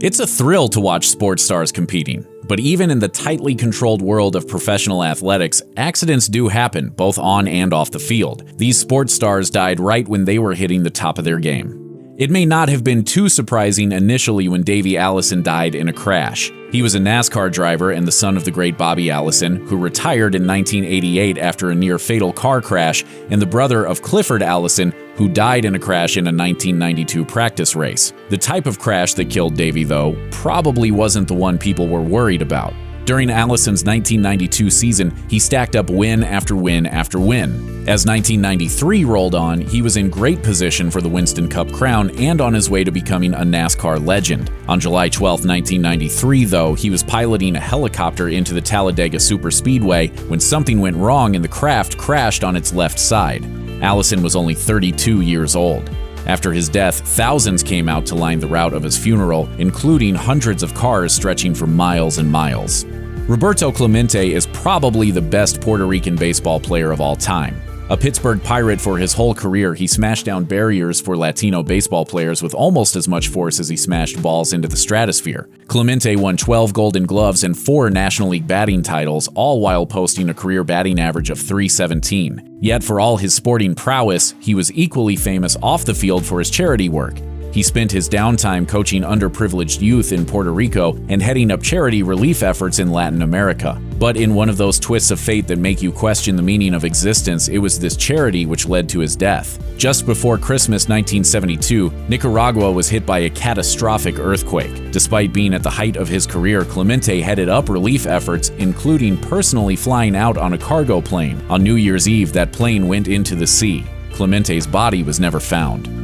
It's a thrill to watch sports stars competing, but even in the tightly controlled world of professional athletics, accidents do happen, both on and off the field. These sports stars died right when they were hitting the top of their game. It may not have been too surprising initially when Davey Allison died in a crash. He was a NASCAR driver and the son of the great Bobby Allison, who retired in 1988 after a near-fatal car crash, and the brother of Clifford Allison, who died in a crash in a 1992 practice race. The type of crash that killed Davey, though, probably wasn't the one people were worried about. During Allison's 1992 season, he stacked up win after win after win. As 1993 rolled on, he was in great position for the Winston Cup crown and on his way to becoming a NASCAR legend. On July 12, 1993, though, he was piloting a helicopter into the Talladega Superspeedway when something went wrong and the craft crashed on its left side. Allison was only 32 years old. After his death, thousands came out to line the route of his funeral, including hundreds of cars stretching for miles and miles. Roberto Clemente is probably the best Puerto Rican baseball player of all time. A Pittsburgh Pirate for his whole career, he smashed down barriers for Latino baseball players with almost as much force as he smashed balls into the stratosphere. Clemente won 12 Golden Gloves and 4 National League batting titles, all while posting a career batting average of .317. Yet for all his sporting prowess, he was equally famous off the field for his charity work. He spent his downtime coaching underprivileged youth in Puerto Rico and heading up charity relief efforts in Latin America. But in one of those twists of fate that make you question the meaning of existence, it was this charity which led to his death. Just before Christmas 1972, Nicaragua was hit by a catastrophic earthquake. Despite being at the height of his career, Clemente headed up relief efforts, including personally flying out on a cargo plane. On New Year's Eve, that plane went into the sea. Clemente's body was never found.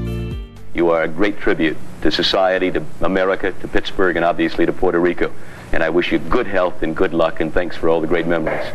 You are a great tribute to society, to America, to Pittsburgh, and obviously to Puerto Rico. And I wish you good health and good luck, and thanks for all the great memories.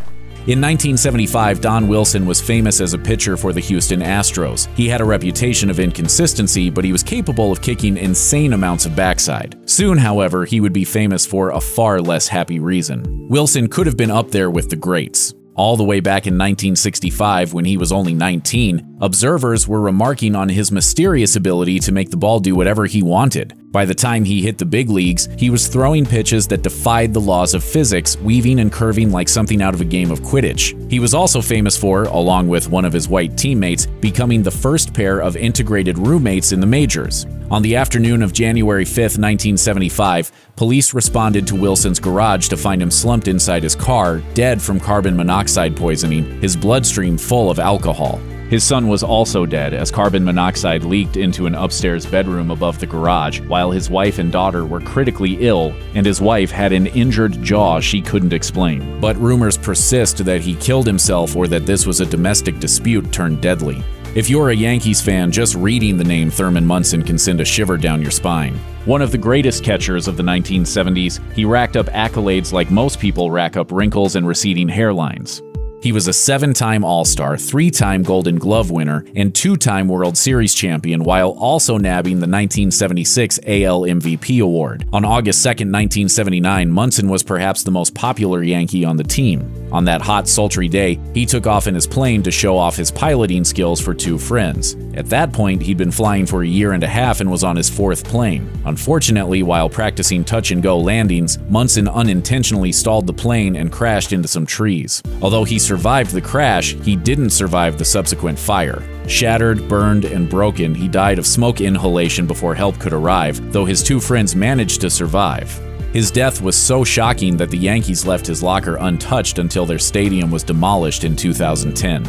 In 1975, Don Wilson was famous as a pitcher for the Houston Astros. He had a reputation of inconsistency, but he was capable of kicking insane amounts of backside. Soon, however, he would be famous for a far less happy reason. Wilson could have been up there with the greats. All the way back in 1965, when he was only 19, observers were remarking on his mysterious ability to make the ball do whatever he wanted. By the time he hit the big leagues, he was throwing pitches that defied the laws of physics, weaving and curving like something out of a game of Quidditch. He was also famous for, along with one of his white teammates, becoming the first pair of integrated roommates in the majors. On the afternoon of January 5, 1975, police responded to Wilson's garage to find him slumped inside his car, dead from carbon monoxide poisoning, his bloodstream full of alcohol. His son was also dead as carbon monoxide leaked into an upstairs bedroom above the garage, while his wife and daughter were critically ill, and his wife had an injured jaw she couldn't explain. But rumors persist that he killed himself or that this was a domestic dispute turned deadly. If you're a Yankees fan, just reading the name Thurman Munson can send a shiver down your spine. One of the greatest catchers of the 1970s, he racked up accolades like most people rack up wrinkles and receding hairlines. He was a 7-time All-Star, 3-time Golden Glove winner, and 2-time World Series champion, while also nabbing the 1976 AL MVP award. On August 2, 1979, Munson was perhaps the most popular Yankee on the team. On that hot, sultry day, he took off in his plane to show off his piloting skills for 2 friends. At that point, he'd been flying for a year and a half and was on his 4th plane. Unfortunately, while practicing touch-and-go landings, Munson unintentionally stalled the plane and crashed into some trees. Although he survived the crash, he didn't survive the subsequent fire. Shattered, burned, and broken, he died of smoke inhalation before help could arrive, though his 2 friends managed to survive. His death was so shocking that the Yankees left his locker untouched until their stadium was demolished in 2010.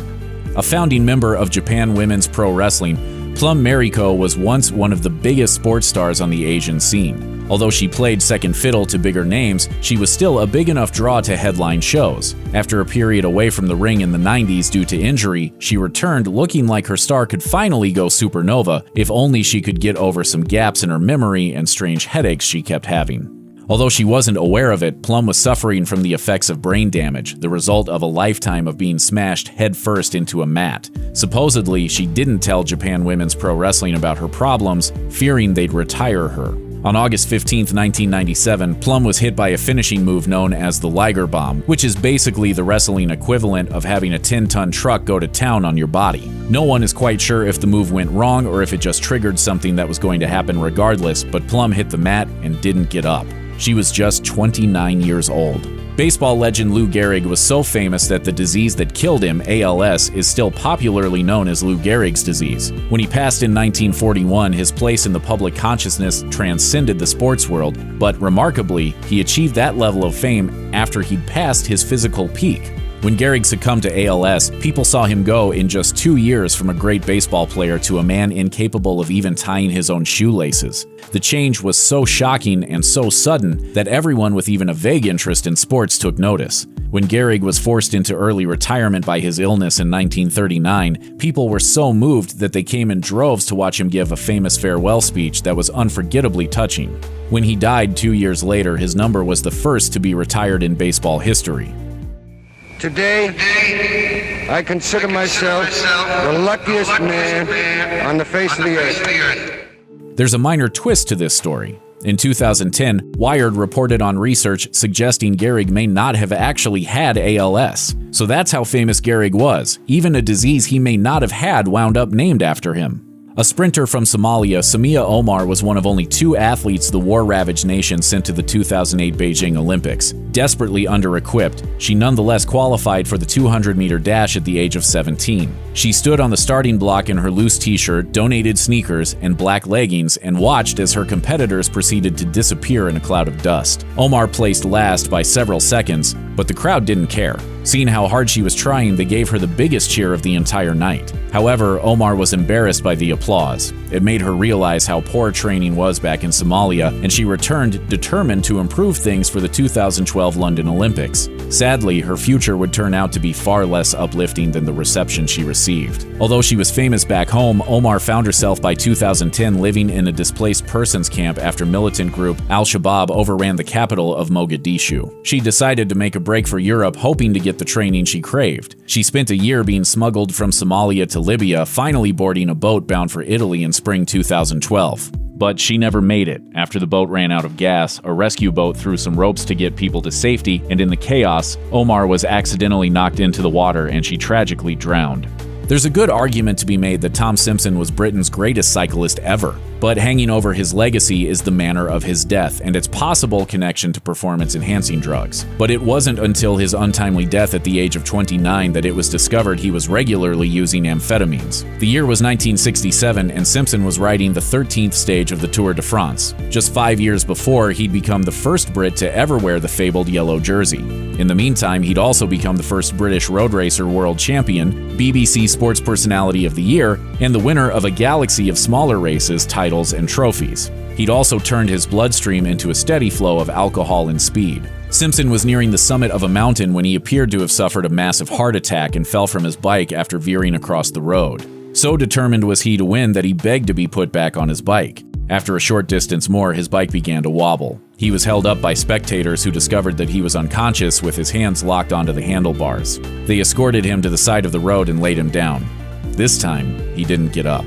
A founding member of Japan Women's Pro Wrestling, Plum Mariko was once one of the biggest sports stars on the Asian scene. Although she played second fiddle to bigger names, she was still a big enough draw to headline shows. After a period away from the ring in the 90s due to injury, she returned looking like her star could finally go supernova, if only she could get over some gaps in her memory and strange headaches she kept having. Although she wasn't aware of it, Plum was suffering from the effects of brain damage, the result of a lifetime of being smashed headfirst into a mat. Supposedly, she didn't tell Japan Women's Pro Wrestling about her problems, fearing they'd retire her. On August 15, 1997, Plum was hit by a finishing move known as the Liger Bomb, which is basically the wrestling equivalent of having a 10-ton truck go to town on your body. No one is quite sure if the move went wrong or if it just triggered something that was going to happen regardless, but Plum hit the mat and didn't get up. She was just 29 years old. Baseball legend Lou Gehrig was so famous that the disease that killed him, ALS, is still popularly known as Lou Gehrig's disease. When he passed in 1941, his place in the public consciousness transcended the sports world, but remarkably, he achieved that level of fame after he'd passed his physical peak. When Gehrig succumbed to ALS, people saw him go in just 2 years from a great baseball player to a man incapable of even tying his own shoelaces. The change was so shocking and so sudden that everyone with even a vague interest in sports took notice. When Gehrig was forced into early retirement by his illness in 1939, people were so moved that they came in droves to watch him give a famous farewell speech that was unforgettably touching. When he died 2 years later, his number was the first to be retired in baseball history. Today, I consider myself the luckiest man on the face of the earth. There's a minor twist to this story. In 2010, Wired reported on research suggesting Gehrig may not have actually had ALS. So that's how famous Gehrig was. Even a disease he may not have had wound up named after him. A sprinter from Somalia, Samia Omar was one of only 2 athletes the war-ravaged nation sent to the 2008 Beijing Olympics. Desperately under-equipped, she nonetheless qualified for the 200-meter dash at the age of 17. She stood on the starting block in her loose t-shirt, donated sneakers, and black leggings and watched as her competitors proceeded to disappear in a cloud of dust. Omar placed last by several seconds, but the crowd didn't care. Seeing how hard she was trying, they gave her the biggest cheer of the entire night. However, Omar was embarrassed by the applause. It made her realize how poor training was back in Somalia, and she returned determined to improve things for the 2012 London Olympics. Sadly, her future would turn out to be far less uplifting than the reception she received. Although she was famous back home, Omar found herself by 2010 living in a displaced persons camp after militant group Al-Shabaab overran the capital of Mogadishu. She decided to make a break for Europe, hoping to get the training she craved. She spent a year being smuggled from Somalia to Libya, finally boarding a boat bound for Italy in spring 2012. But she never made it. After the boat ran out of gas, a rescue boat threw some ropes to get people to safety, and in the chaos, Omar was accidentally knocked into the water and she tragically drowned. There's a good argument to be made that Tom Simpson was Britain's greatest cyclist ever, but hanging over his legacy is the manner of his death and its possible connection to performance-enhancing drugs. But it wasn't until his untimely death at the age of 29 that it was discovered he was regularly using amphetamines. The year was 1967, and Simpson was riding the 13th stage of the Tour de France. Just 5 years before, he'd become the first Brit to ever wear the fabled yellow jersey. In the meantime, he'd also become the first British road racer world champion, BBC Sports Personality of the Year, and the winner of a galaxy of smaller races, titles, and trophies. He'd also turned his bloodstream into a steady flow of alcohol and speed. Simpson was nearing the summit of a mountain when he appeared to have suffered a massive heart attack and fell from his bike after veering across the road. So determined was he to win that he begged to be put back on his bike. After a short distance more, his bike began to wobble. He was held up by spectators who discovered that he was unconscious with his hands locked onto the handlebars. They escorted him to the side of the road and laid him down. This time, he didn't get up.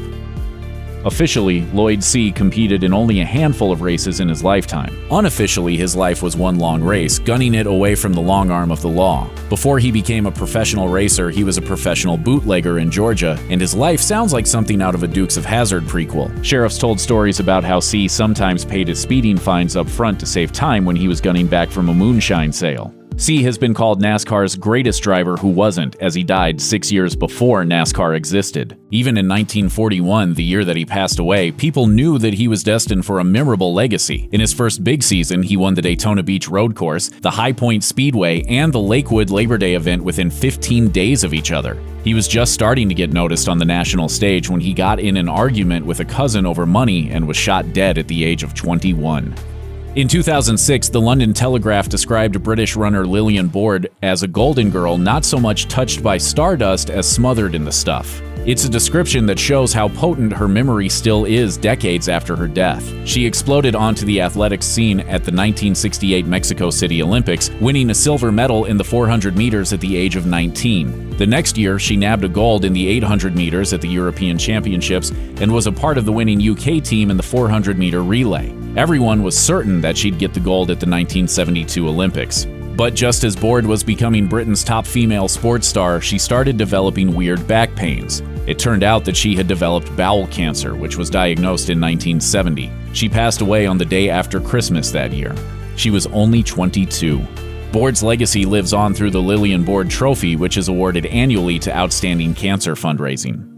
Officially, Lloyd Seay competed in only a handful of races in his lifetime. Unofficially, his life was one long race, gunning it away from the long arm of the law. Before he became a professional racer, he was a professional bootlegger in Georgia, and his life sounds like something out of a Dukes of Hazzard prequel. Sheriffs told stories about how Seay sometimes paid his speeding fines up front to save time when he was gunning back from a moonshine sale. Seay has been called NASCAR's greatest driver who wasn't, as he died 6 years before NASCAR existed. Even in 1941, the year that he passed away, people knew that he was destined for a memorable legacy. In his first big season, he won the Daytona Beach Road Course, the High Point Speedway, and the Lakewood Labor Day event within 15 days of each other. He was just starting to get noticed on the national stage when he got in an argument with a cousin over money and was shot dead at the age of 21. In 2006, the London Telegraph described British runner Lillian Board as a golden girl not so much touched by stardust as smothered in the stuff. It's a description that shows how potent her memory still is decades after her death. She exploded onto the athletics scene at the 1968 Mexico City Olympics, winning a silver medal in the 400 meters at the age of 19. The next year, she nabbed a gold in the 800 meters at the European Championships and was a part of the winning UK team in the 400-meter relay. Everyone was certain that she'd get the gold at the 1972 Olympics. But just as Board was becoming Britain's top female sports star, she started developing weird back pains. It turned out that she had developed bowel cancer, which was diagnosed in 1970. She passed away on the day after Christmas that year. She was only 22. Board's legacy lives on through the Lillian Board Trophy, which is awarded annually to outstanding cancer fundraising.